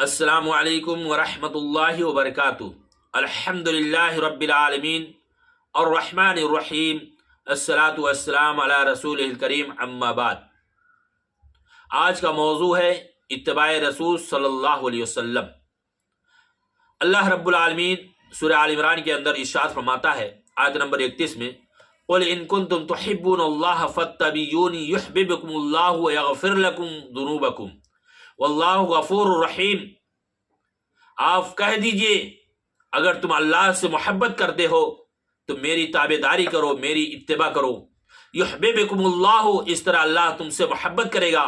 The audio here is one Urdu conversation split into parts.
السلام علیکم ورحمۃ اللہ وبرکاتہ۔ الحمدللہ رب العالمین الرحمن الرحیم، الصلاۃ والسلام علی رسولہ الکریم، اما بعد۔ آج کا موضوع ہے اتباع رسول صلی اللہ علیہ وسلم۔ اللہ رب العالمین سورہ آل عمران کے اندر ارشاد فرماتا ہے آیت نمبر 31 میں، قل ان کنتم تحبون اللہ فاتبعونی یحببکم اللہ ویغفر لکم ذنوبکم واللہ غفور الرحیم۔ آپ کہہ دیجئے اگر تم اللہ سے محبت کرتے ہو تو میری تابع داری کرو، میری اتباع کرو۔ یحببکم اللہ، اس طرح اللہ تم سے محبت کرے گا۔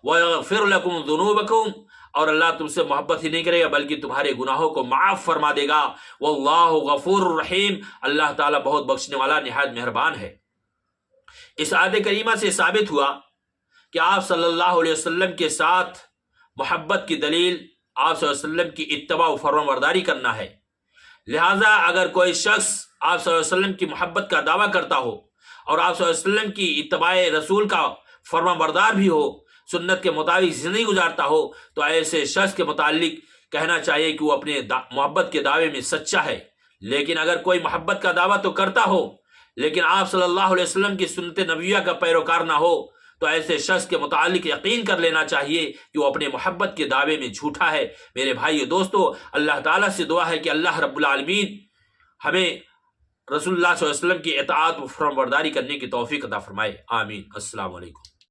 ویغفر لکم ذنوبکم، اور اللہ تم سے محبت ہی نہیں کرے گا بلکہ تمہارے گناہوں کو معاف فرما دے گا۔ واللہ غفور الرحیم، اللہ تعالیٰ بہت بخشنے والا نہایت مہربان ہے۔ اس آیت کریمہ سے ثابت ہوا کہ آپ صلی اللہ علیہ وسلم کے ساتھ محبت کی دلیل آپ صلی اللہ علیہ وسلم کی اتباع و فرمان برداری کرنا ہے۔ لہٰذا اگر کوئی شخص آپ صلی اللہ علیہ وسلم کی محبت کا دعویٰ کرتا ہو اور آپ صلی اللہ علیہ وسلم کی اتباع رسول کا فرمان بردار بھی ہو، سنت کے مطابق زندگی گزارتا ہو، تو ایسے شخص کے متعلق کہنا چاہیے کہ وہ اپنے محبت کے دعوے میں سچا ہے۔ لیکن اگر کوئی محبت کا دعویٰ تو کرتا ہو لیکن آپ صلی اللہ علیہ وسلم کی سنت نبویہ کا پیروکار نہ ہو، تو ایسے شخص کے متعلق یقین کر لینا چاہیے کہ وہ اپنے محبت کے دعوے میں جھوٹا ہے۔ میرے بھائیو دوستو، اللہ تعالیٰ سے دعا ہے کہ اللہ رب العالمین ہمیں رسول اللہ صلی اللہ علیہ وسلم کی اطاعت و فرمان برداری کرنے کی توفیق عطا فرمائے، آمین۔ السلام علیکم۔